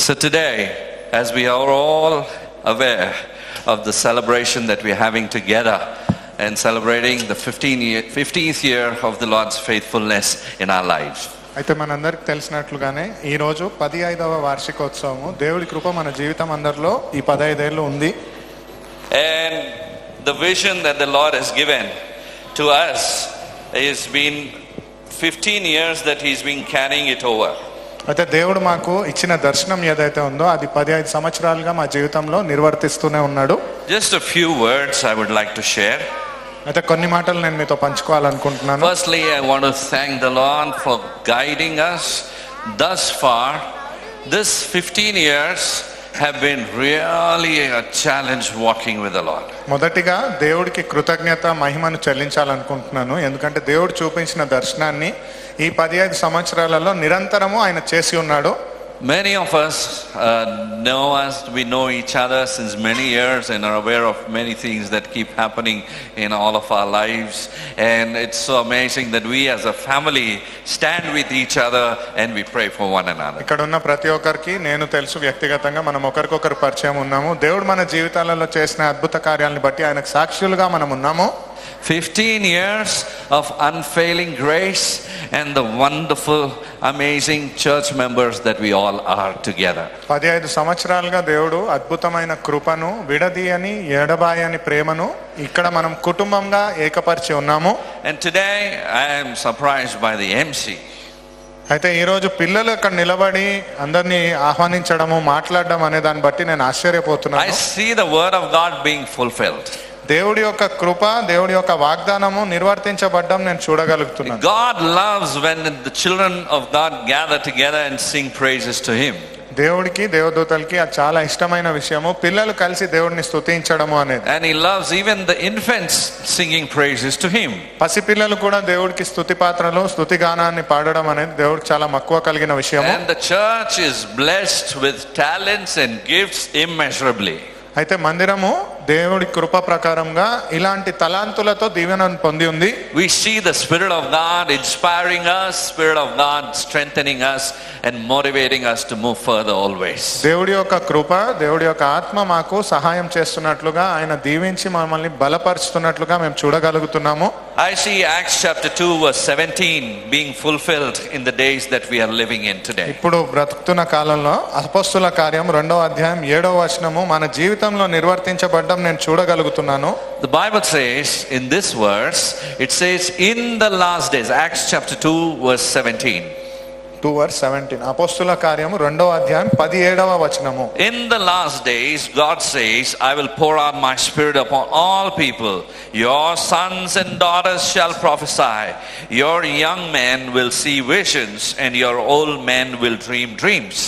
So today, as we are all aware of the celebration that we're having together and celebrating the 15th year of the Lord's faithfulness in our lives. అయితే మనందరికి తెలిసినట్లుగానే ఈ రోజు 15వ వార్షికోత్సవము దేవుడి కృప మన జీవితం అందరిలో ఈ 15 ఏళ్ళు ఉంది. And the vision that the Lord has given to us has been 15 years that he's been carrying it over. అయితే దేవుడు మాకు ఇచ్చిన దర్శనం ఏదైతే ఉందో అది 15 సంవత్సరాలుగా మా జీవితంలో నిర్వర్తిస్తూనే ఉన్నాడు. Just a few words I would like to share. అయితే కొన్ని మాటలు నేను మీతో పంచుకోవాలనుకుంటున్నాను. Firstly, I want to thank the Lord for guiding us thus far. This 15 years have been really a challenge walking with the Lord. మొదటిగా దేవుడికి కృతజ్ఞత మహిమను చెల్లించాలనుకుంటున్నాను. ఎందుకంటే దేవుడు చూపించిన దర్శనాన్ని ఈ 15 సంవత్సరాలలో నిరంతరము ఆయన చేసి ఉన్నాడు. Many of us know us, we know each other since many years and are aware of many things that keep happening in all of our lives, and it's so amazing that we as a family stand with each other and we pray for one another. ఇక్కడ ఉన్న ప్రతి ఒక్కరికి నేను తెలుసు, వ్యక్తిగతంగా మనం ఒకరికొకరు పరిచయం ఉన్నాము. దేవుడు మన జీవితాలలో చేసిన అద్భుత కార్యాలను బట్టి ఆయనకు సాక్షులుగా మనం ఉన్నాము. 15 years of unfailing grace and the wonderful, amazing church members that we all are together. 15 సంవత్సరాలుగా దేవుడు అద్భుతమైన కృపను, విడదీయని ఎడబాయని ప్రేమను ఇక్కడ మనం కుటుంబంగా ఏకపరిచి ఉన్నాము. And today I am surprised by the MC. అయితే ఈరోజు పిల్లలు అక్కడ నిలబడి అందరినీ ఆహ్వానించడము, మాట్లాడడం అనే దాన్ని బట్టి నేను ఆశ్చర్యపోతున్నాను. I see the word of God being fulfilled. దేవుడి యొక్క కృప, దేవుడి యొక్క వాగ్దానము నిర్వర్తించబడ్డం నేను చూడగలుగుతున్నాను. God loves when the children of God gather together and sing praises to him. దేవుడికి, దేవదూతలకి అది చాలా ఇష్టమైన విషయము, పిల్లలు కలిసి దేవుడిని స్తుతించడము అనేది. And he loves even the infants singing praises to him. పసిపిల్లలు కూడా దేవుడికి స్తుతి పాత్రలు, స్తుతి గానాన్ని పాడడం అనేది దేవుడికి చాలా మక్కువ కలిగిన విషయము. And the church is blessed with talents and gifts immeasurably. అయితే మందిరము దేవుడి కృప ప్రకారంగా ఇలాంటి తలాంతులతో దీవెనను పొంది ఉంది. We see the Spirit of God inspiring us, Spirit of God strengthening us and motivating us to move further always. దేవుడి యొక్క కృప, దేవుడి యొక్క ఆత్మ మాకు సహాయం చేస్తున్నట్లుగా, ఆయన దీవించి మమ్మల్ని బలపరుస్తున్నట్లుగా మేము చూడగలుగుతున్నాము. I see Acts chapter 2 verse 17 being fulfilled in the days that we are living in today. ఇప్పుడు బ్రతుకుతున్న కాలంలో అపొస్తలుల కార్యం 2వ అధ్యాయం 7వ వచనము మన జీవితంలో నిర్వర్తించబడ్డం నేను చూడగలుగుతున్నాను. The Bible says in this verse, it says in the last days, Acts chapter 2 verse 17. 2:17 అపొస్తలుల కార్యం 2వ అధ్యాయం 17వ వచనము. In the last days, God says, I will pour out my spirit upon all people. Your sons and daughters shall prophesy. Your young men will see visions and your old men will dream dreams.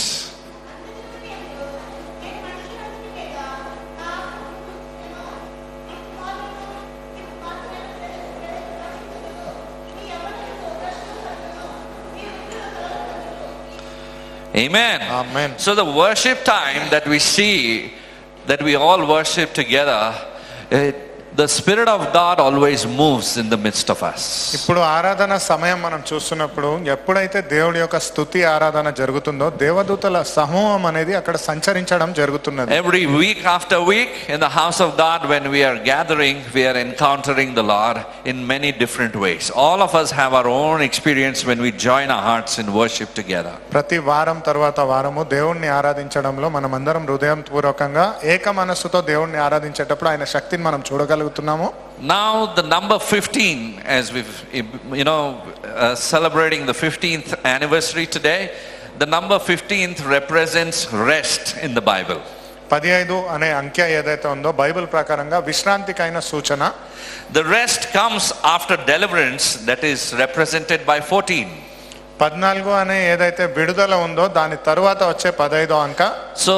Amen. Amen. So the worship time that we see, that we all worship together, the Spirit of God always moves in the midst of us. ఇప్పుడు ఆరాధన సమయం మనం చూస్తున్నప్పుడు ఎప్పుడైతే దేవుడి యొక్క స్తుతి ఆరాధన జరుగుతుందో దేవదూతల సమూహం అనేది అక్కడ సంచరించడం జరుగుతున్నది. Every week after week in the house of God, when we are gathering, we are encountering the Lord in many different ways. All of us have our own experience when we join our hearts in worship together. ప్రతి వారం తర్వాత వారము దేవుణ్ణి ఆరాధించడంలో మనమందరం హృదయపూర్వకంగా ఏక మనస్సుతో దేవుణ్ణి ఆరాధించేటప్పుడు ఆయన శక్తిని మనం చూడగలుగుతున్నాము. Now the number 15, as we've celebrating the 15th anniversary today, the number 15th represents rest in the Bible. 15 అనే అంకె ఏదైతే ఉందో బైబిల్ ప్రకారంగా విశ్రాంతికైన సూచన. The rest comes after deliverance, that is represented by 14. 14 అనే ఏదైతే విడుదల ఉందో దాని తరువాత వచ్చే 15వ అంక. So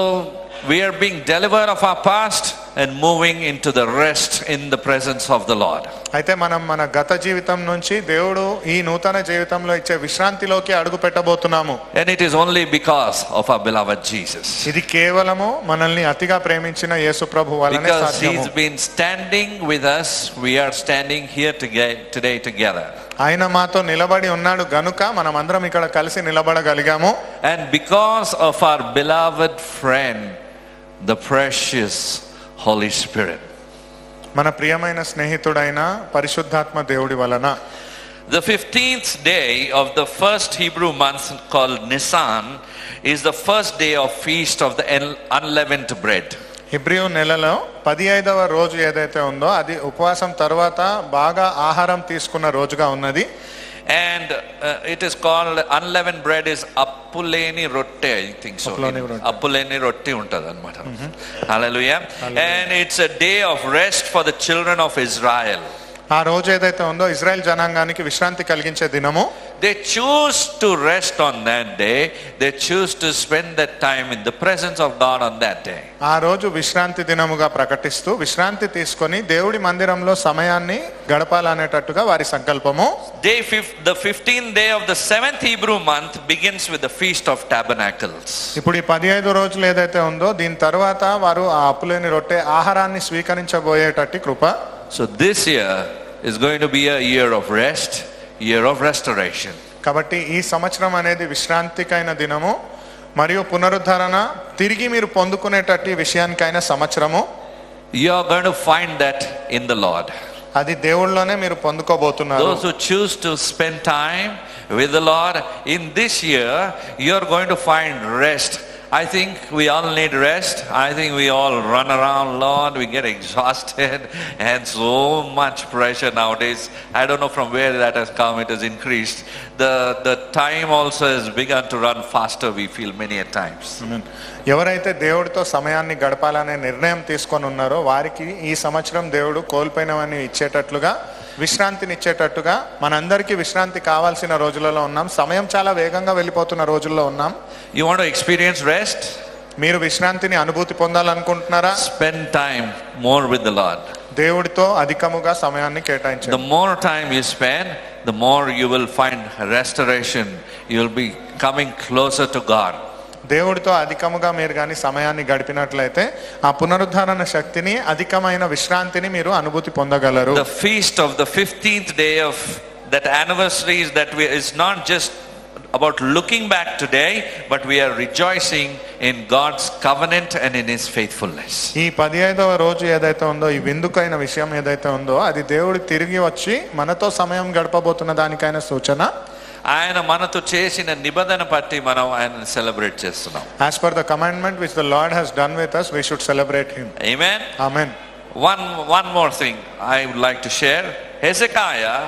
we are being delivered of our past and moving into the rest in the presence of the Lord. అయితే మనం మన గత జీవితం నుంచి దేవుడు ఈ నూతన జీవితంలో ఇచ్చే విశ్రాంతిలోకి అడుగు పెట్టబోతున్నాము. And it is only because of our beloved Jesus. ఇది కేవలము మనల్ని అతిగా ప్రేమించిన యేసు ప్రభు వలనే Because సాధ్యము. he's been standing with us, we are standing here today together. ఆయన మాతో నిలబడి ఉన్నాడు గనుక మనం అందరం ఇక్కడ కలిసి నిలబడగలిగాము. And because of our beloved friend, the precious Holy Spirit. మన ప్రియమైన స్నేహితుడైన పరిశుద్ధాత్మ దేవుడి వలన. The 15th day of the first Hebrew month called Nisan is the first day of feast of the unleavened bread. హిబ్రియు నెలలో 15వ రోజు ఏదైతే ఉందో అది ఉపవాసం తర్వాత బాగా ఆహారం తీసుకున్న రోజుగా ఉన్నది. And it is called unleavened bread is appuleni rotte, I think so. Appuleni rotte untadi anamata. Hallelujah. And it's a day of rest for the children of Israel. ఆ రోజు ఏదైతే ఉందో ఇజ్రాయెల్ జనాంగానికి విశ్రాంతి కలిగించే దినము. They choose to rest on that day. They choose to spend that time in the presence of God on that day. ఆ రోజు విశ్రాంతి దినముగా ప్రకటిస్తూ విశ్రాంతి తీసుకొని దేవుడి మందిరంలో సమయాన్ని గడపాలనేటట్టుగా వారి సంకల్పము. The 15th day of the 7th Hebrew month begins with the Feast of Tabernacles. ఇప్పుడు ఈ 15 రోజులు ఏదైతే ఉందో దీని తర్వాత వారు ఆ అప్పులేని రొట్టె ఆహారాన్ని స్వీకరించబోయేటట్టి కృప. So this year is going to be a year of rest, year of restoration. కాబట్టి ఈ సంవత్సరం అనేది విశ్రాంతికైన దినము మరియు పునరుద్ధరణ తిరిగి మీరు పొందుకునేటట్టి విషయానికైన సంవత్సరము. You are going to find that in the Lord. అది దేవుళ్ళలోనే మీరు పొందుకోబోతున్నారు. Those who choose to spend time with the Lord in this year, you are going to find rest. I think we all need rest. I think we all run around, Lord, we get exhausted and so much pressure nowadays. I don't know from where that has come, it has increased. The time also has begun to run faster, we feel many a times. ఎవరైతే దేవుడితో సమయాన్ని గడపాలనే నిర్ణయం తీసుకొని ఉన్నారో వారికి ఈ సంవత్సరం దేవుడు కోల్పోయినవన్నీ ఇచ్చేటట్లుగా విశ్రాంతిని ఇచ్చేటట్టుగా మనందరికీ విశ్రాంతి కావాల్సిన రోజులలో ఉన్నాం. సమయం చాలా వేగంగా వెళ్ళిపోతున్న రోజుల్లో ఉన్నాం. You want to experience rest? మీరు విశ్రాంతిని అనుభూతి పొందాలనుకుంటున్నారా? Spend time more with the Lord. దేవుడితో అధికముగా సమయాన్ని కేటాయించండి. The more time you spend, the more you will find restoration. You will be coming closer to God. దేవుడితో అధికముగా మీరు కానీ సమయాన్ని గడిపినట్లయితే ఆ పునరుద్ధరణ శక్తిని అధికమైన విశ్రాంతిని మీరు అనుభూతి పొందగలరు. The feast of the 15th day of that anniversary is that is not just about looking back today, but we are rejoicing in God's covenant and in His faithfulness. ఈ 15వ రోజు ఏదైతే ఉందో ఈ విందుకైన విషయం ఏదైతే ఉందో అది దేవుడు తిరిగి వచ్చి మనతో సమయం గడపబోతున్న దానికైన సూచన. ఆయన మనతో చేసిన నిబంధన బట్టి మనం ఆయన సెలబ్రేట్ చేస్తున్నాం. As per the commandment which the Lord has done with us, we should celebrate Him. Amen. Amen. One more thing I would like to share. Hezekiah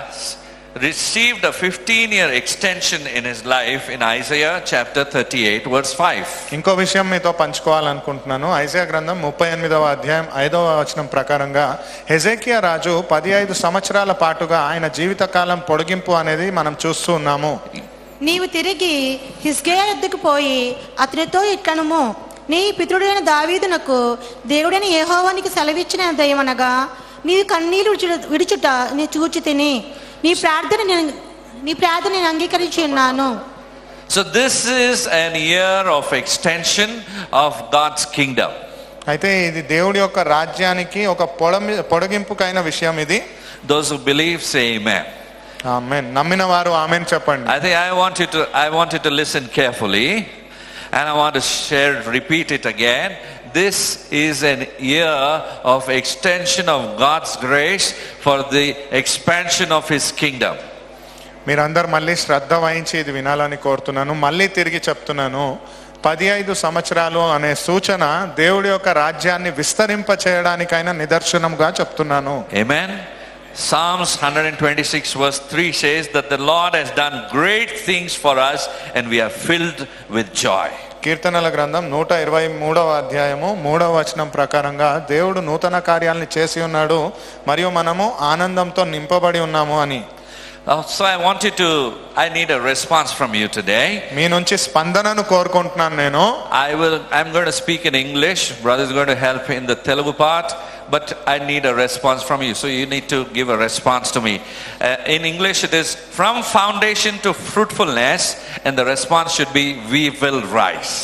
received a 15-year extension in his life in Isaiah chapter 38 verse 5. ఇంకో విషయం మీతో పంచుకోవాలనుకుంటున్నాను. Isaiah గ్రంథం 38వ అధ్యాయం 5వ వచనం ప్రకారంగా హెజెకియా రాజు 15 సంవత్సరాల పాటుగా ఆయన జీవితకాలం పొడిగింపు అనేది మనం చూస్తూ ఉన్నాము. నీవు తిరిగి హిజ్కియా యొద్దకు పోయి అతనితో ఇట్లనుము, నీ పితరుడైన దావీదునకు దేవుడైన యెహోవానికి సెలవిచ్చిన దయమనగా నీవు కన్నీరు విడుచుట నీ చూచి తిని నీ ప్రార్థన నేను అంగీకరించి ఉన్నాను. So this is an year of extension of God's kingdom. అయితే ఇది దేవుడి యొక్క రాజ్యానికి ఒక పొడిగింపుకైన విషయం ఇది. Those who believe say amen. ఆమేన్. నమ్మిన వారు ఆమేన్ చెప్పండి. I think I want you to listen carefully and I want to repeat it again. This is an year of extension of God's grace for the expansion of His kingdom. మీరందరూ మళ్ళీ శ్రద్ధ వహించి ఇది వినాలని కోరుతున్నాను. మళ్ళీ తిరిగి చెప్తున్నాను. 15 సంవత్సరాలు అనే సూచన దేవుడి యొక్క రాజ్యాన్ని విస్తరింప చేయడానికైనా నిదర్శనంగా చెప్తున్నాను. Amen. Psalms 126 verse 3 says that the Lord has done great things for us and we are filled with joy. కీర్తనల గ్రంథం 123వ అధ్యాయము 3వ వచనం ప్రకారంగా దేవుడు నూతన కార్యాలను చేసి ఉన్నాడు మరియు మనము ఆనందంతో నింపబడి ఉన్నాము అని. So I need a response from you today. మీ నుంచి స్పందనను కోరుకుంటున్నాను నేను. I'm going to speak in English. Brother is going to help in the Telugu part, but I need a response from you. So you need to give a response to me. In English it is from foundation to fruitfulness, and the response should be we will rise.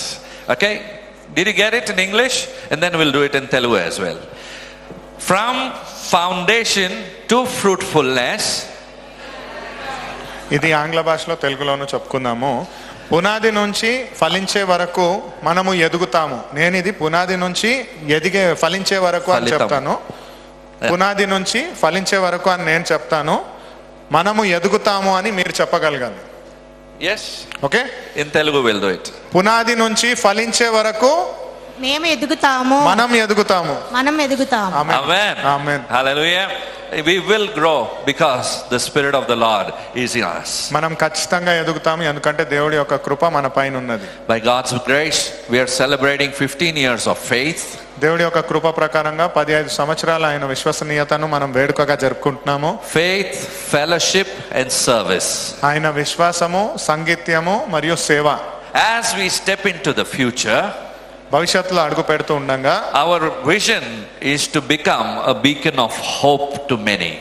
Okay? Did you get it in English? And then we'll do it in Telugu as well. From foundation to fruitfulness. ఇది ఆంగ్ల భాషలో తెలుగులోను చెప్పుకుందాము. పునాది నుంచి ఫలించే వరకు మనము ఎదుగుతాము. నేను ఇది పునాది నుంచి ఫలించే వరకు అని చెప్తాను. పునాది నుంచి ఫలించే వరకు అని నేను చెప్తాను. మనము ఎదుగుతాము అని మీరు చెప్పగలగాలి. Yes. Okay? In Telugu we'll do it. పునాది నుంచి ఫలించే వరకు మేము ఎదుగుతాము, మనం ఎదుగుతాము. Amen. Amen. Hallelujah. We will grow because the Spirit of the Lord is in us. మనం ఖచ్చితంగా ఎదుగుతాము ఎందుకంటే దేవుడి యొక్క కృప మన పైన ఉన్నది. By God's grace we are celebrating 15 years of faith. దేవుడి యొక్క కృప ప్రకారంగా 15 సంవత్సరాల ఆయన విశ్వసనీయతను మనం వేడుకగా జరుపుకుంటున్నాము. Faith, fellowship and service. ఆయన విశ్వాసము, సంగీత్యము మరియు సేవ. As we step into the future, భవిష్యత్తులో అడుగు పెడుతూ ఉండగా our vision is to become a beacon of hope to many.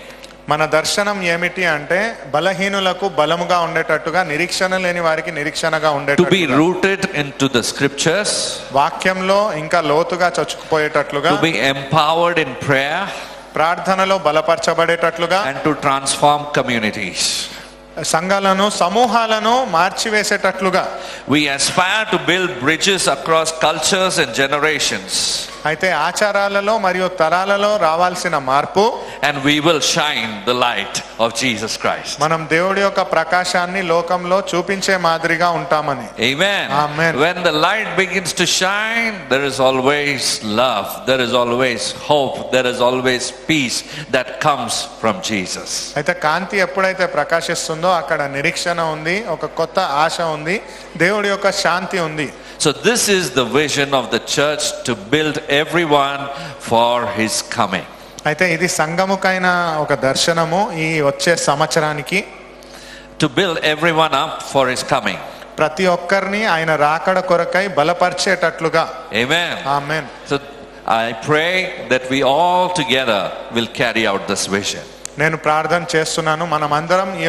మన దర్శనం ఏమిటి అంటే బలహీనులకు బలముగా ఉండేటట్టుగా, నిరీక్షణ లేని వారికి నిరీక్షణగా To be ఉండేటట్టుగా, rooted into the scriptures, వాక్యంలో ఇంకా లోతుగా చొచ్చుకుపోయేటట్లుగా, to be empowered in prayer ప్రార్థనలో బలపరచబడేటట్లుగా, and to transform communities. సంఘాలను సమూహాలను మార్చివేసేటట్లుగా. We aspire to build bridges across cultures and generations. అయితే ఆచారాలలో మరియు తరాలలో రావాల్సిన మార్పు, And we will shine the light of Jesus Christ. మనం దేవుడి యొక్క ప్రకాశాన్ని లోకంలో చూపించే మాదిరిగా ఉంటామని. Amen. Amen. When the light begins to shine, there is always love, there is always hope, there is always peace that comes from Jesus. అయితే కాంతి ఎప్పుడైతే ప్రకాశిస్తుందో అక్కడ నిరీక్షణ ఉంది, ఒక కొత్త ఆశ ఉంది, దేవుడి యొక్క శాంతి ఉంది. So this is the vision of the church, to build everyone for his coming. అయితే ఇది సంఘముకైన ఒక దర్శనము ఈ వచ్చే సంవత్సరానికి. To build everyone up for his coming. ప్రతి ఒక్కరిని ఆయన రాకడ కొరకై బలపరిచేటట్లుగా. Amen. Amen. So I pray that we all together will carry out this vision. నేను ప్రార్థన చేస్తున్నాను, మనమందరం ఈ